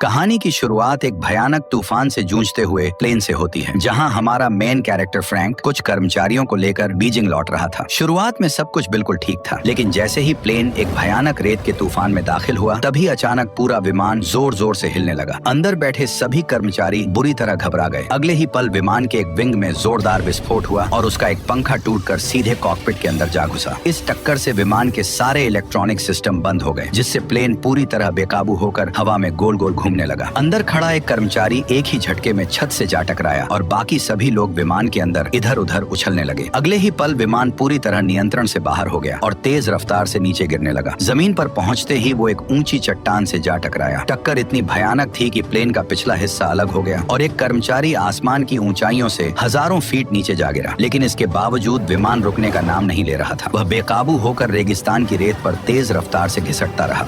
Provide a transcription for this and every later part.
कहानी की शुरुआत एक भयानक तूफान से जूझते हुए प्लेन से होती है, जहां हमारा मेन कैरेक्टर फ्रैंक कुछ कर्मचारियों को लेकर बीजिंग लौट रहा था। शुरुआत में सब कुछ बिल्कुल ठीक था, लेकिन जैसे ही प्लेन एक भयानक रेत के तूफान में दाखिल हुआ, तभी अचानक पूरा विमान जोर जोर से हिलने लगा। अंदर बैठे सभी कर्मचारी बुरी तरह घबरा गए। अगले ही पल विमान के एक विंग में जोरदार विस्फोट हुआ और उसका एक पंखा टूटकर सीधे कॉकपिट के अंदर जा घुसा। इस टक्कर से विमान के सारे इलेक्ट्रॉनिक सिस्टम बंद हो गए, जिससे प्लेन पूरी तरह बेकाबू होकर हवा में गोल गोल घूमने लगा। अंदर खड़ा एक कर्मचारी एक ही झटके में छत से जा टकराया और बाकी सभी लोग विमान के अंदर इधर उधर उछलने लगे। अगले ही पल विमान पूरी तरह नियंत्रण से बाहर हो गया और तेज रफ्तार से नीचे गिरने लगा। जमीन पर पहुंचते ही वो एक ऊंची चट्टान से जा टकराया। टक्कर इतनी भयानक थी कि प्लेन का पिछला हिस्सा अलग हो गया और एक कर्मचारी आसमान की ऊंचाइयों से हजारों फीट नीचे जा गिरा। लेकिन इसके बावजूद विमान रुकने का नाम नहीं ले रहा था। वह बेकाबू होकर रेगिस्तान की रेत पर तेज रफ्तार से घिसटता रहा।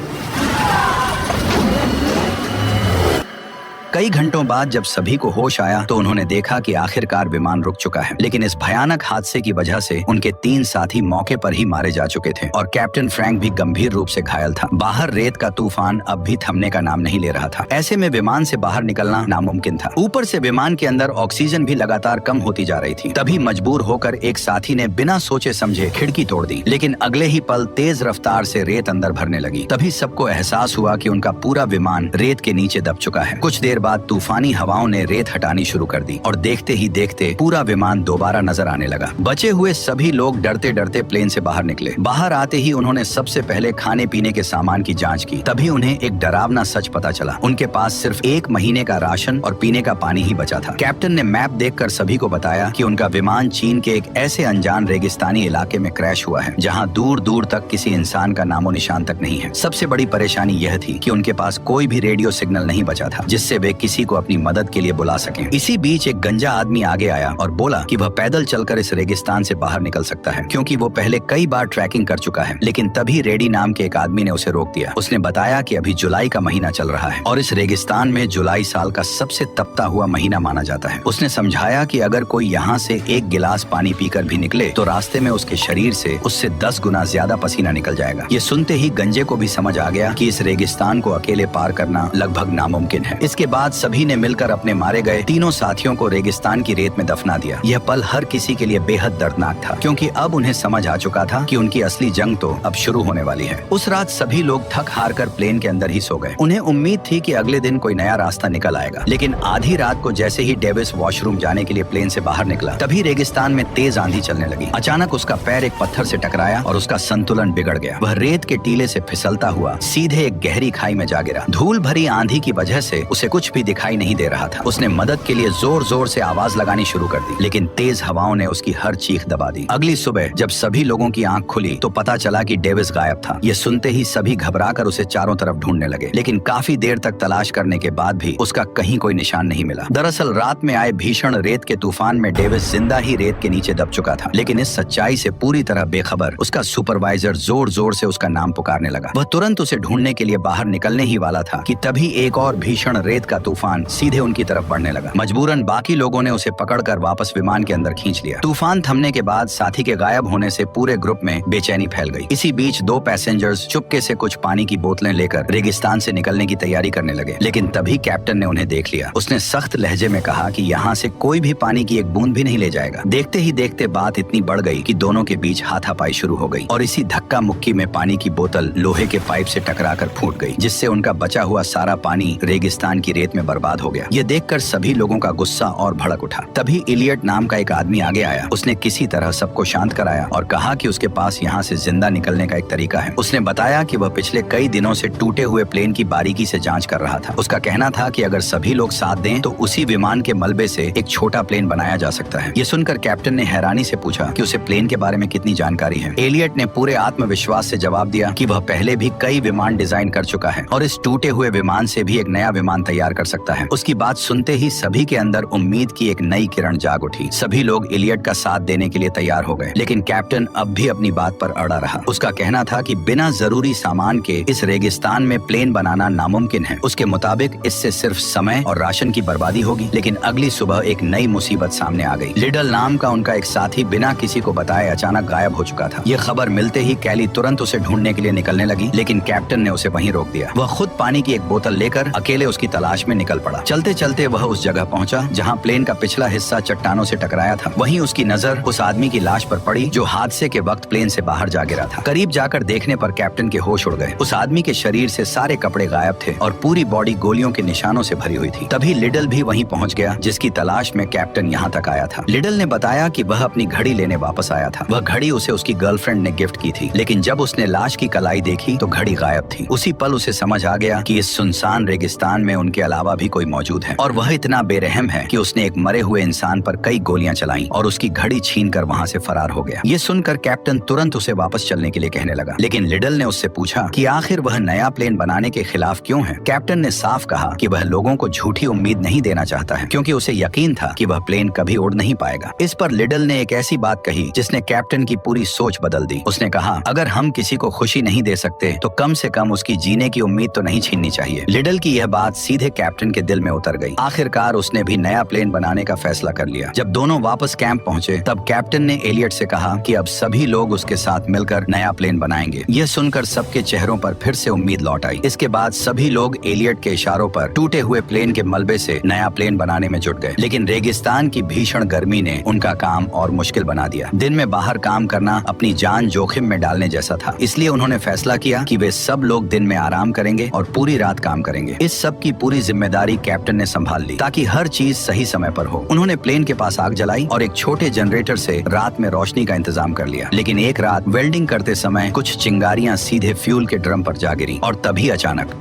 कई घंटों बाद जब सभी को होश आया तो उन्होंने देखा कि आखिरकार विमान रुक चुका है। लेकिन इस भयानक हादसे की वजह से उनके 3 साथी मौके पर ही मारे जा चुके थे और कैप्टन फ्रैंक भी गंभीर रूप से घायल था। बाहर रेत का तूफान अब भी थमने का नाम नहीं ले रहा था। ऐसे में विमान से बाहर निकलना नामुमकिन था। ऊपर से विमान के अंदर ऑक्सीजन भी लगातार कम होती जा रही थी। तभी मजबूर होकर एक साथी ने बिना सोचे समझे खिड़की तोड़ दी। लेकिन अगले ही पल तेज रफ्तार से रेत अंदर भरने लगी। तभी सबको एहसास हुआ कि उनका पूरा विमान रेत के नीचे दब चुका है। कुछ देर बाद तूफानी हवाओं ने रेत हटानी शुरू कर दी और देखते ही देखते पूरा विमान दोबारा नजर आने लगा। बचे हुए सभी लोग डरते डरते प्लेन से बाहर निकले। बाहर आते ही उन्होंने सबसे पहले खाने पीने के सामान की जांच की। तभी उन्हें एक डरावना सच पता चला। उनके पास सिर्फ 1 महीने का राशन और पीने का पानी ही बचा था। कैप्टन ने मैप देखकर सभी को बताया कि उनका विमान चीन के एक ऐसे अनजान रेगिस्तानी इलाके में क्रैश हुआ है, जहाँ दूर दूर तक किसी इंसान का नामो निशान तक नहीं है। सबसे बड़ी परेशानी यह थी कि उनके पास कोई भी रेडियो सिग्नल नहीं बचा था, जिससे वे किसी को अपनी मदद के लिए बुला सकें। इसी बीच एक गंजा आदमी आगे आया और बोला कि वह पैदल चलकर इस रेगिस्तान से बाहर निकल सकता है, क्योंकि वो पहले कई बार ट्रैकिंग कर चुका है। लेकिन तभी रेडी नाम के एक आदमी ने उसे रोक दिया। उसने बताया कि अभी जुलाई का महीना चल रहा है और इस रेगिस्तान में जुलाई साल का सबसे तपता हुआ महीना माना जाता है। उसने समझाया कि अगर कोई यहाँ से 1 गिलास पानी पीकर भी निकले तो रास्ते में उसके शरीर से उससे 10 गुना ज्यादा पसीना निकल जाएगा। ये सुनते ही गंजे को भी समझ आ गया कि इस रेगिस्तान को अकेले पार करना लगभग नामुमकिन है। इसके बाद सभी ने मिलकर अपने मारे गए 3 साथियों को रेगिस्तान की रेत में दफना दिया। यह पल हर किसी के लिए बेहद दर्दनाक था, क्योंकि अब उन्हें समझ आ चुका था कि उनकी असली जंग तो अब शुरू होने वाली है। उस रात सभी लोग थक हार कर प्लेन के अंदर ही सो गए। उन्हें उम्मीद थी कि अगले दिन कोई नया रास्ता निकल आएगा। लेकिन आधी रात को जैसे ही डेविस वॉशरूम जाने के लिए प्लेन से बाहर निकला, तभी रेगिस्तान में तेज आंधी चलने लगी। अचानक उसका पैर एक पत्थर से टकराया और उसका संतुलन बिगड़ गया। वह रेत के टीले से फिसलता हुआ सीधे एक गहरी खाई में जा गिरा। धूल भरी आंधी की वजह से उसे कुछ भी दिखाई नहीं दे रहा था। उसने मदद के लिए जोर जोर से आवाज लगानी शुरू कर दी, लेकिन तेज हवाओं ने उसकी हर चीख दबा दी। अगली सुबह जब सभी लोगों की आंख खुली तो पता चला कि डेविस गायब था। ये सुनते ही सभी घबराकर उसे चारों तरफ ढूंढने लगे, लेकिन काफी देर तक तलाश करने के बाद भी उसका कहीं कोई निशान नहीं मिला। दरअसल रात में आए भीषण रेत के तूफान में डेविस जिंदा ही रेत के नीचे दब चुका था। लेकिन इस सच्चाई से पूरी तरह बेखबर उसका सुपरवाइजर जोर जोर से उसका नाम पुकारने लगा। वह तुरंत उसे ढूंढने के लिए बाहर निकलने ही वाला था कि तभी एक और भीषण रेत का तूफान सीधे उनकी तरफ बढ़ने लगा। मजबूरन बाकी लोगों ने उसे पकड़कर वापस विमान के अंदर खींच लिया। तूफान थमने के बाद साथी के गायब होने से पूरे ग्रुप में बेचैनी फैल गई। इसी बीच 2 पैसेंजर्स चुपके से कुछ पानी की बोतलें लेकर रेगिस्तान से निकलने की तैयारी करने लगे। लेकिन तभी कैप्टन ने उन्हें देख लिया। उसने सख्त लहजे में कहा कि यहाँ से कोई भी पानी की एक बूंद भी नहीं ले जाएगा। देखते ही देखते बात इतनी बढ़ गई कि दोनों के बीच हाथापाई शुरू हो गई और इसी धक्का मुक्की में पानी की बोतल लोहे के पाइप से टकराकर फूट गई, जिससे उनका बचा हुआ सारा पानी रेगिस्तान की रेत में बर्बाद हो गया। ये देखकर सभी लोगों का गुस्सा और भड़क उठा। तभी इलियट नाम का एक आदमी आगे आया। उसने किसी तरह सबको शांत कराया और कहा कि उसके पास यहाँ से जिंदा निकलने का एक तरीका है। उसने बताया कि वह पिछले कई दिनों से टूटे हुए प्लेन की बारीकी से जांच कर रहा था। उसका कहना था कि अगर सभी लोग साथ दें तो उसी विमान के मलबे से एक छोटा प्लेन बनाया जा सकता है। ये सुनकर कैप्टन ने हैरानी से पूछा कि उसे प्लेन के बारे में कितनी जानकारी है। एलियट ने पूरे आत्मविश्वास से जवाब दिया कि वह पहले भी कई विमान डिजाइन कर चुका है और इस टूटे हुए विमान से भी एक नया विमान तैयार कर सकता है। उसकी बात सुनते ही सभी के अंदर उम्मीद की एक नई किरण जाग उठी। सभी लोग एलियट का साथ देने के लिए तैयार हो गए, लेकिन कैप्टन अब भी अपनी बात पर अड़ा रहा। उसका कहना था कि बिना जरूरी सामान के इस रेगिस्तान में प्लेन बनाना नामुमकिन है। उसके मुताबिक इससे सिर्फ समय और राशन की बर्बादी होगी। लेकिन अगली सुबह एक नई मुसीबत सामने आ गई। लिडल नाम का उनका एक साथी बिना किसी को बताए अचानक गायब हो चुका था। ये खबर मिलते ही कैली तुरंत उसे ढूंढने के लिए निकलने लगी, लेकिन कैप्टन ने उसे वहीं रोक दिया। वह खुद पानी की एक बोतल लेकर अकेले उसकी तलाश में निकल पड़ा। चलते चलते वह उस जगह पहुंचा जहां प्लेन का पिछला हिस्सा चट्टानों से टकराया था। वहीं उसकी नजर उस आदमी की लाश पर पड़ी जो हादसे के वक्त प्लेन से बाहर जा गिरा था। करीब जाकर देखने पर कैप्टन के होश उड़ गए। उस आदमी के शरीर से सारे कपड़े गायब थे और पूरी बॉडी गोलियों के निशानों से भरी हुई थी। तभी लिडल भी वहीं पहुंच गया जिसकी तलाश में कैप्टन यहाँ तक आया था। लिडल ने बताया कि वह अपनी घड़ी लेने वापस आया था। वह घड़ी उसे उसकी गर्लफ्रेंड ने गिफ्ट की थी, लेकिन जब उसने लाश की कलाई देखी तो घड़ी गायब थी। उसी पल उसे समझ आ गया कि इस सुनसान रेगिस्तान में उनके अलावा भी कोई मौजूद है और वह इतना बेरहम है कि उसने एक मरे हुए इंसान पर कई गोलियां चलाई और उसकी घड़ी छीनकर वहां से फरार हो गया। ये सुनकर कैप्टन तुरंत उसे वापस चलने के लिए कहने लगा, लेकिन लिडल ने उससे पूछा कि आखिर वह नया प्लेन बनाने के खिलाफ क्यों है। कैप्टन ने साफ कहा कि वह लोगों को झूठी उम्मीद नहीं देना चाहता है, क्योंकि उसे यकीन था कि वह प्लेन कभी उड़ नहीं पाएगा। इस पर लिडल ने एक ऐसी बात कही जिसने कैप्टन की पूरी सोच बदल दी। उसने कहा, अगर हम किसी को खुशी नहीं दे सकते तो कम से कम उसकी जीने की उम्मीद तो नहीं छीननी चाहिए। लिडल की यह बात सीधे कैप्टन के दिल में उतर गई। आखिरकार उसने भी नया प्लेन बनाने का फैसला कर लिया। जब दोनों वापस कैंप पहुंचे तब कैप्टन ने एलियट से कहा कि अब सभी लोग उसके साथ मिलकर नया प्लेन बनाएंगे। यह सुनकर सबके चेहरों पर फिर से उम्मीद लौट आई। इसके बाद सभी लोग एलियट के इशारों पर टूटे हुए प्लेन के मलबे से नया प्लेन बनाने में जुट गए। लेकिन रेगिस्तान की भीषण गर्मी ने उनका काम और मुश्किल बना दिया। दिन में बाहर काम करना अपनी जान जोखिम में डालने जैसा था, इसलिए उन्होंने फैसला किया कि वे सब लोग दिन में आराम करेंगे और पूरी रात काम करेंगे। इस सब की पूरी जिम्मेदारी कैप्टन ने संभाल ली ताकि हर चीज सही समय पर हो। उन्होंने प्लेन के पास आग जलाई और एक छोटे जनरेटर से रात में रोशनी का इंतजाम कर लिया। लेकिन एक रात वेल्डिंग करते समय कुछ चिंगारियां सीधे फ्यूल के ड्रम पर जा गिरी और तभी अचानक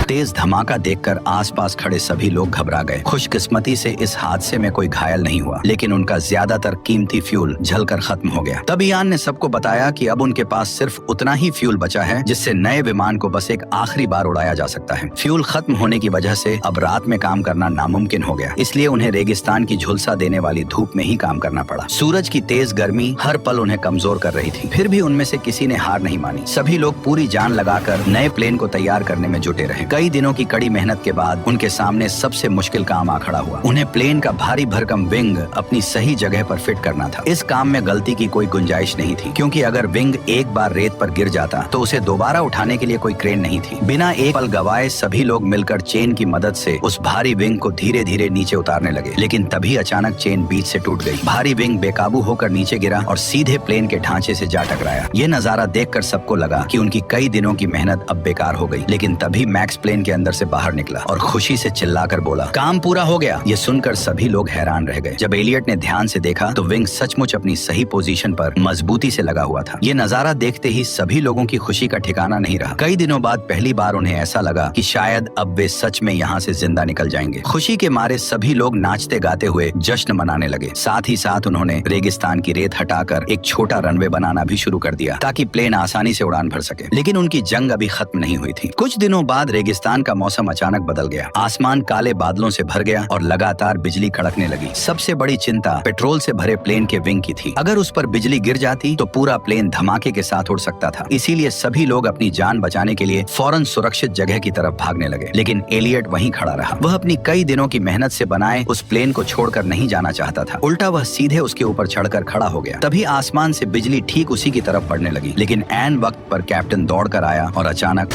तेज धमाका देखकर आसपास खड़े सभी लोग घबरा गए। खुशकिस्मती से इस हादसे में कोई घायल नहीं हुआ, लेकिन उनका ज्यादातर कीमती फ्यूल जलकर खत्म हो गया। तब इयान ने सबको बताया कि अब उनके पास सिर्फ उतना ही फ्यूल बचा है जिससे नए विमान को बस एक आखिरी बार उड़ाया जा सकता है। फ्यूल खत्म होने की वजह से अब रात में काम करना नामुमकिन हो गया, इसलिए उन्हें रेगिस्तान की झुलसा देने वाली धूप में ही काम करना पड़ा। सूरज की तेज गर्मी हर पल उन्हें कमजोर कर रही थी, फिर भी उनमें से किसी ने हार नहीं मानी। सभी लोग पूरी जान लगाकर नए प्लेन को तैयार करने में जुटे रहे। कई दिनों की कड़ी मेहनत के बाद उनके सामने सबसे मुश्किल काम आ खड़ा हुआ। उन्हें प्लेन का भारी भरकम विंग अपनी सही जगह पर फिट करना था। इस काम में गलती की कोई गुंजाइश नहीं थी, क्योंकि अगर विंग एक बार रेत पर गिर जाता तो उसे दोबारा उठाने के लिए कोई क्रेन नहीं थी। बिना एक पल गवाए सभी लोग मिलकर चेन की मदद से उस भारी विंग को धीरे धीरे नीचे उतारने लगे, लेकिन तभी अचानक चेन बीच से टूट गई। भारी विंग बेकाबू होकर नीचे गिरा और सीधे प्लेन के ढांचे से जा टकराया। ये नजारा देखकर सबको लगा कि उनकी कई दिनों की मेहनत अब बेकार हो गई। लेकिन तभी मैक्स प्लेन के अंदर से बाहर निकला और खुशी से चिल्लाकर बोला, काम पूरा हो गया। ये सुनकर सभी लोग हैरान रह गए। जब एलियट ने ध्यान से देखा तो विंग सचमुच अपनी सही पोजीशन पर मजबूती से लगा हुआ था। ये नजारा देखते ही सभी लोगों की खुशी का ठिकाना नहीं रहा। कई दिनों बाद पहली बार उन्हें ऐसा लगा कि शायद अब वे सच में यहाँ से जिंदा निकल जाएंगे। खुशी के मारे सभी लोग नाचते गाते हुए जश्न मनाने लगे। साथ ही साथ उन्होंने रेगिस्तान की रेत हटाकर एक छोटा रनवे बनाना भी शुरू कर दिया ताकि प्लेन आसानी से उड़ान भर सके। लेकिन उनकी जंग अभी खत्म नहीं हुई थी। कुछ दिनों बाद रेगिस्तान का मौसम अचानक बदल गया। आसमान काले बादलों से भर गया और लगातार बिजली कड़कने लगी। सबसे बड़ी चिंता पेट्रोल से भरे प्लेन के विंग की थी। अगर उस पर बिजली गिर जाती तो पूरा प्लेन धमाके के साथ उड़ सकता था। इसीलिए सभी लोग अपनी जान बचाने के लिए फौरन सुरक्षित जगह की तरफ भागने लगे। लेकिन एलियट वहीं खड़ा रहा। वह अपनी कई दिनों की मेहनत से बनाए उस प्लेन को छोड़कर नहीं जाना चाहता था। उल्टा वह सीधे उसके ऊपर चढ़कर खड़ा हो गया। तभी आसमान से बिजली ठीक उसी की तरफ पड़ने लगी। लेकिन ऐन वक्त पर कैप्टन दौड़कर आया और अचानक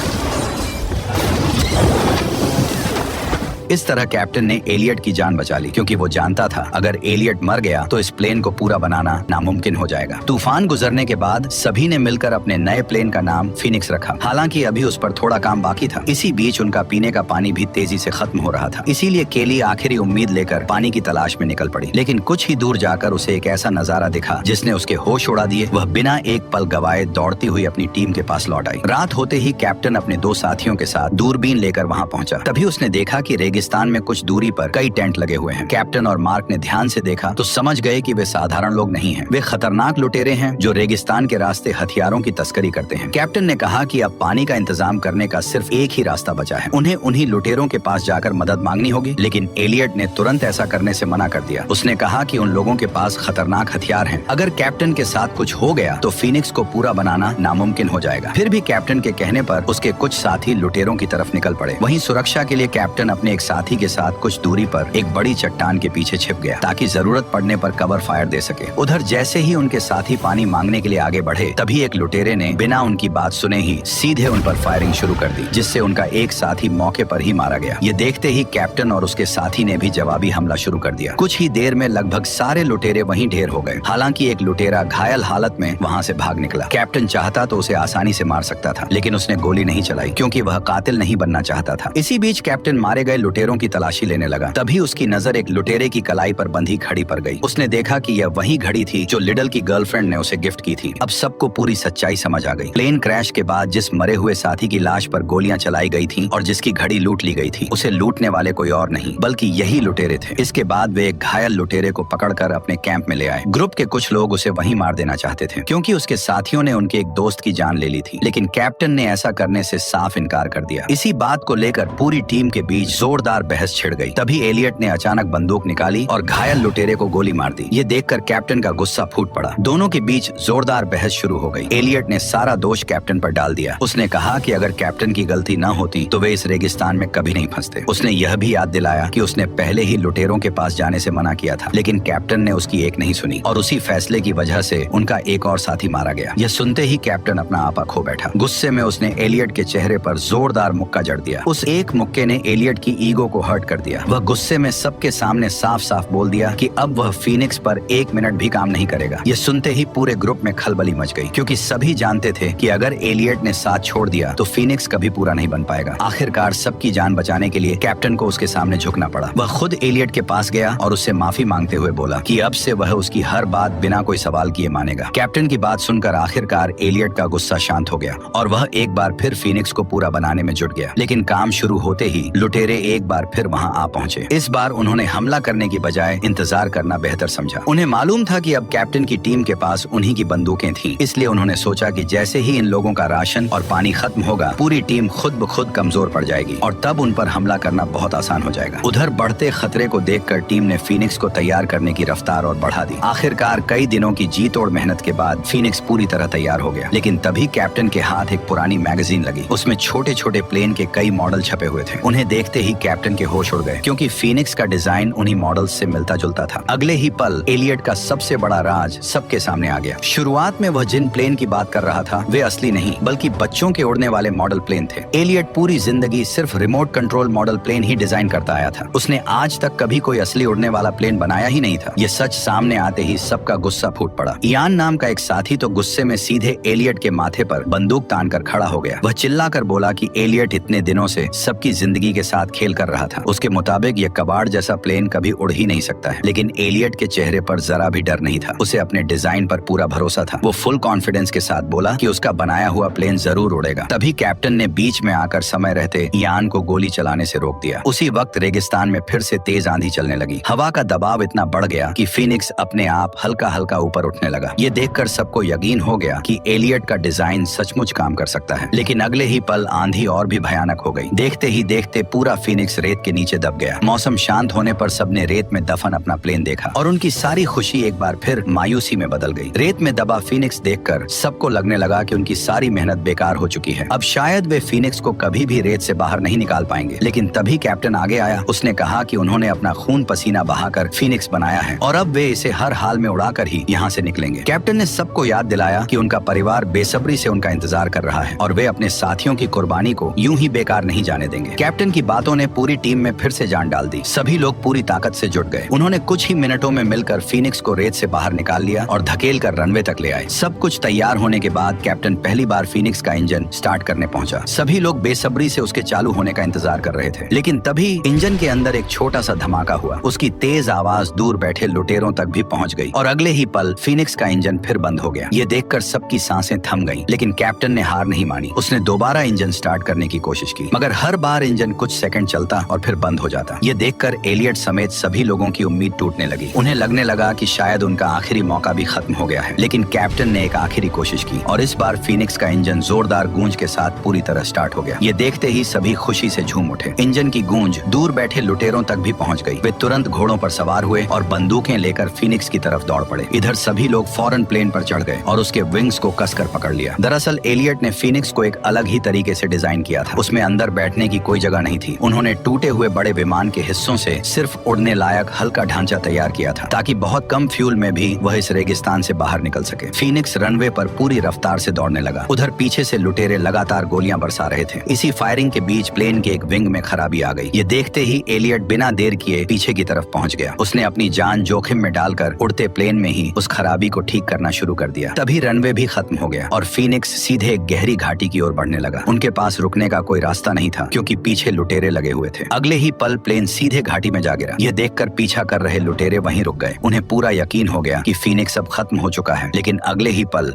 इस तरह कैप्टन ने एलियट की जान बचा ली, क्योंकि वो जानता था अगर एलियट मर गया तो इस प्लेन को पूरा बनाना नामुमकिन हो जाएगा। तूफान गुजरने के बाद सभी ने मिलकर अपने नए प्लेन का नाम फिनिक्स रखा। हालांकि अभी उस पर थोड़ा काम बाकी था। इसी बीच उनका पीने का पानी भी तेजी से खत्म हो रहा था। इसीलिए केली आखिरी उम्मीद लेकर पानी की तलाश में निकल पड़ी। लेकिन कुछ ही दूर जाकर उसे एक ऐसा नजारा दिखा जिसने उसके होश उड़ा दिए। वह बिना एक पल गवाए दौड़ती हुई अपनी टीम के पास लौट आई। रात होते ही कैप्टन अपने दो साथियों के साथ दूरबीन लेकर वहाँ पहुंचा। तभी उसने देखा कि रेगिस्तान में कुछ दूरी पर कई टेंट लगे हुए हैं। कैप्टन और मार्क ने ध्यान से देखा तो समझ गए कि वे साधारण लोग नहीं हैं। वे खतरनाक लुटेरे हैं जो रेगिस्तान के रास्ते हथियारों की तस्करी करते हैं। कैप्टन ने कहा कि अब पानी का इंतजाम करने का सिर्फ एक ही रास्ता बचा है, उन्हें उन्हीं लुटेरों के पास जाकर मदद मांगनी होगी। लेकिन एलियट ने तुरंत ऐसा करने से मना कर दिया। उसने कहा कि उन लोगों के पास खतरनाक हथियार हैं। अगर कैप्टन के साथ कुछ हो गया तो फीनिक्स को पूरा बनाना नामुमकिन हो जाएगा। फिर भी कैप्टन के कहने पर उसके कुछ साथी लुटेरों की तरफ निकल पड़े। वहीं सुरक्षा के लिए कैप्टन अपने एक साथी के साथ कुछ दूरी पर एक बड़ी चट्टान के पीछे छिप गया ताकि जरूरत पड़ने पर कवर फायर दे सके। उधर जैसे ही उनके साथी पानी मांगने के लिए आगे बढ़े तभी एक लुटेरे ने बिना उनकी बात सुने ही सीधे उन पर फायरिंग शुरू कर दी, जिससे उनका एक साथी मौके पर ही मारा गया। ये देखते ही कैप्टन और उसके साथी ने भी जवाबी हमला शुरू कर दिया। कुछ ही देर में लगभग सारे लुटेरे वहीं ढेर हो गए। हालांकि एक लुटेरा घायल हालत में वहां से भाग निकला। कैप्टन चाहता तो उसे आसानी से मार सकता था, लेकिन उसने गोली नहीं चलाई क्योंकि वह कातिल नहीं बनना चाहता था। इसी बीच कैप्टन मारे गए लुटेरों की तलाशी लेने लगा। तभी उसकी नजर एक लुटेरे की कलाई पर बंधी घड़ी पर गई। उसने देखा कि यह वही घड़ी थी जो लिडल की गर्लफ्रेंड ने उसे गिफ्ट की थी। अब सबको पूरी सच्चाई समझ आ गई। प्लेन क्रैश के बाद जिस मरे हुए साथी की लाश पर गोलियां चलाई गई थी और जिसकी घड़ी लूट ली गई थी, उसे लूटने वाले कोई और नहीं बल्कि यही लुटेरे थे। इसके बाद वे एक घायल लुटेरे को पकड़कर अपने कैंप में ले आए। ग्रुप के कुछ लोग उसे वहीं मार देना चाहते थे क्योंकि उसके साथियों ने उनके एक दोस्त की जान ले ली थी, लेकिन कैप्टन ने ऐसा करने से साफ इनकार कर दिया। इसी बात को लेकर पूरी टीम के बीच जोरदार बहस छिड़ गई। तभी एलियट ने अचानक बंदूक निकाली और घायल लुटेरे को गोली मार दी। ये देखकर कैप्टन का गुस्सा फूट पड़ा। दोनों के बीच जोरदार बहस शुरू हो गई। एलियट ने सारा दोष कैप्टन पर डाल दिया। उसने कहा कि अगर कैप्टन की गलती न होती तो वे इस रेगिस्तान में कभी नहीं फंसते। उसने यह भी याद दिलाया कि उसने पहले ही लुटेरों के पास जाने से मना किया था, लेकिन कैप्टन ने उसकी एक नहीं सुनी और उसी फैसले की वजह से उनका एक और साथी मारा गया। यह सुनते ही कैप्टन अपना आपा खो बैठा। गुस्से में उसने एलियट के चेहरे पर जोरदार मुक्का जड़ दिया। उस एक मुक्के ने एलियट की ईगो को हर्ट कर दिया। वह गुस्से में सबके सामने साफ साफ बोल दिया कि अब वह फीनिक्स पर 1 मिनट भी काम नहीं करेगा। यह सुनते ही पूरे ग्रुप में खलबली मच गई क्योंकि सभी जानते थे कि अगर एलियट ने साथ छोड़ दिया तो फीनिक्स कभी पूरा नहीं बन पाएगा। आखिरकार सबकी जान बचाने के लिए कैप्टन को उसके सामने झुकना पड़ा। वह खुद एलियट के पास गया और उससे माफी मांगते हुए बोला कि अब से वह उसकी हर बात बिना कोई सवाल किए मानेगा। कैप्टन की बात सुनकर आखिरकार एलियट का गुस्सा शांत हो गया और वह एक बार फिर फीनिक्स को पूरा बनाने में जुट गया। लेकिन काम शुरू होते ही लुटेरे एक बार फिर वहां आ पहुंचे। इस बार उन्होंने हमला करने की बजाय इंतजार करना बेहतर समझा। उन्हें मालूम था कि अब कैप्टन की टीम के पास उन्हीं की बंदूकें थीं, इसलिए उन्होंने सोचा कि जैसे ही इन लोगों का राशन और पानी खत्म होगा पूरी टीम खुद ब खुद कमजोर पड़ जाएगी और तब उन पर हमला करना बहुत आसान हो जाएगा। उधर बढ़ते खतरे को देखकर टीम ने फीनिक्स को तैयार करने की रफ्तार और बढ़ा दी। आखिरकार कई दिनों की जी तोड़ मेहनत के बाद फीनिक्स पूरी तरह तैयार हो गया। लेकिन तभी कैप्टन के हाथ एक पुरानी मैगजीन लगी। उसमें छोटे छोटे प्लेन के कई मॉडल छपे हुए थे। उन्हें देखते ही कैप्टन के होश उड़ गए क्योंकि फीनिक्स का डिजाइन उन्हीं मॉडल्स से मिलता जुलता था। अगले ही पल एलियट का सबसे बड़ा राज सबके सामने आ गया। शुरुआत में वह जिन प्लेन की बात कर रहा था वे असली नहीं बल्कि बच्चों के उड़ने वाले मॉडल प्लेन थे। एलियट पूरी जिंदगी सिर्फ रिमोट कंट्रोल मॉडल प्लेन ही डिजाइन करता आया था। उसने आज तक कभी कोई असली उड़ने वाला प्लेन बनाया ही नहीं था। ये सच सामने आते ही सबका गुस्सा फूट पड़ा। इयान नाम का एक साथी तो गुस्से में सीधे एलियट के माथे पर बंदूक तान कर खड़ा हो गया। वह चिल्लाकर बोला कि एलियट इतने दिनों से सबकी जिंदगी के साथ खेल कर रहा था। उसके मुताबिक ये कबाड़ जैसा प्लेन कभी उड़ ही नहीं सकता है। लेकिन एलियट के चेहरे पर जरा भी डर नहीं था। उसे अपने डिजाइन पर पूरा भरोसा था। वो फुल कॉन्फिडेंस के साथ बोला कि उसका बनाया हुआ प्लेन जरूर उड़ेगा। तभी कैप्टन ने बीच में आकर समय रहते इयान को गोली चलाने से रोक दिया। उसी वक्त रेगिस्तान में फिर से तेज आंधी चलने लगी। हवा का दबाव इतना बढ़ गया कि फीनिक्स अपने आप हल्का हल्का ऊपर उठने लगा। ये देखकर सबको यकीन हो गया कि एलियट का डिजाइन सचमुच काम कर सकता है। लेकिन अगले ही पल आंधी और भी भयानक हो गई। देखते ही देखते पूरा फीनिक्स रेत के नीचे दब गया। मौसम शांत होने पर सबने रेत में दफन अपना प्लेन देखा और उनकी सारी खुशी एक बार फिर मायूसी में बदल गई। रेत में दबा फीनिक्स देखकर सबको लगने लगा कि उनकी सारी मेहनत बेकार हो चुकी है। अब शायद वे फीनिक्स को कभी भी रेत से बाहर नहीं निकाल पाएंगे। लेकिन तभी कैप्टन आगे आया। उसने कहा कि उन्होंने अपना खून पसीना बहाकर फीनिक्स बनाया है और अब वे इसे हर हाल में उड़ाकर ही यहाँ से निकलेंगे। कैप्टन ने सबको याद दिलाया कि उनका परिवार बेसब्री से उनका इंतजार कर रहा है और वे अपने साथियों की कुर्बानी को यूं ही बेकार नहीं जाने देंगे। कैप्टन की बातों ने पूरी टीम में फिर से जान डाल दी। सभी लोग पूरी ताकत से जुट गए। उन्होंने कुछ ही मिनटों में मिलकर फीनिक्स को रेत से बाहर निकाल लिया और धकेल कर रनवे तक ले आए। सब कुछ तैयार होने के बाद कैप्टन पहली बार फीनिक्स का इंजन स्टार्ट करने पहुंचा। सभी लोग बेसब्री से उसके चालू होने का इंतजार कर रहे थे। लेकिन तभी इंजन के अंदर एक छोटा सा धमाका हुआ। उसकी तेज आवाज दूर बैठे लुटेरों तक भी पहुंच गई और अगले ही पल फीनिक्स का इंजन फिर बंद हो गया। ये देखकर सबकी सांसें थम गईं। लेकिन कैप्टन ने हार नहीं मानी। उसने दोबारा इंजन स्टार्ट करने की कोशिश की, मगर हर बार इंजन कुछ सेकंड चलता चलता और फिर बंद हो जाता। ये देखकर एलियट समेत सभी लोगों की उम्मीद टूटने लगी। उन्हें लगने लगा कि शायद उनका आखिरी मौका भी खत्म हो गया है। लेकिन कैप्टन ने एक आखिरी कोशिश की और इस बार फीनिक्स का इंजन जोरदार गूंज के साथ पूरी तरह स्टार्ट हो गया। ये देखते ही सभी खुशी से झूम उठे। इंजन की गूंज दूर बैठे लुटेरों तक भी पहुंच गई। वे तुरंत घोड़ों पर सवार हुए और बंदूकें लेकर फीनिक्स की तरफ दौड़ पड़े। इधर सभी लोग फौरन प्लेन पर चढ़ गए और उसके विंग्स को कसकर पकड़ लिया। दरअसल एलियट ने फीनिक्स को एक अलग ही तरीके से डिजाइन किया था। उसमें अंदर बैठने की कोई जगह नहीं थी। उन्होंने टूटे हुए बड़े विमान के हिस्सों से सिर्फ उड़ने लायक हल्का ढांचा तैयार किया था ताकि बहुत कम फ्यूल में भी वह इस रेगिस्तान से बाहर निकल सके। फीनिक्स रनवे पर पूरी रफ्तार से दौड़ने लगा। उधर पीछे से लुटेरे लगातार गोलियां बरसा रहे थे। इसी फायरिंग के बीच प्लेन के एक विंग में खराबी आ गई। ये देखते ही एलियट बिना देर किए पीछे की तरफ पहुंच गया। उसने अपनी जान जोखिम में डालकर उड़ते प्लेन में ही उस खराबी को ठीक करना शुरू कर दिया। तभी रनवे भी खत्म हो गया और फीनिक्स सीधे एक गहरी घाटी की ओर बढ़ने लगा। उनके पास रुकने का कोई रास्ता नहीं था क्योंकि पीछे लुटेरे लगे हुए थे। अगले ही पल प्लेन सीधे घाटी में जा गिरा। यह देखकर पीछा कर रहे लुटेरे वहीं रुक गए। उन्हें पूरा यकीन हो गया कि फीनिक्स अब खत्म हो चुका है। लेकिन अगले ही पल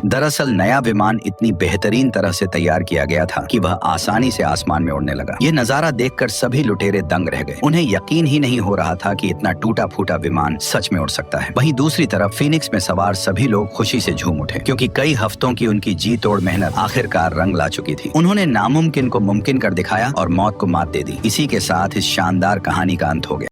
दरअसल नया विमान इतनी बेहतरीन तरह से तैयार किया गया था कि वह आसानी से आसमान में उड़ने लगा। ये नजारा देखकर सभी लुटेरे दंग रह गए। उन्हें यकीन ही नहीं हो रहा था कि इतना टूटा फूटा विमान सच में उड़ सकता है। वहीं दूसरी तरफ फीनिक्स में सवार सभी लोग खुशी से झूम उठे क्योंकि कई हफ्तों की उनकी जी तोड़ मेहनत आखिरकार रंग ला चुकी थी। उन्होंने नामुमकिन को मुमकिन कर दिखाया और मौत को मात दे दी। इसी के साथ इस शानदार कहानी का अंत हो गया।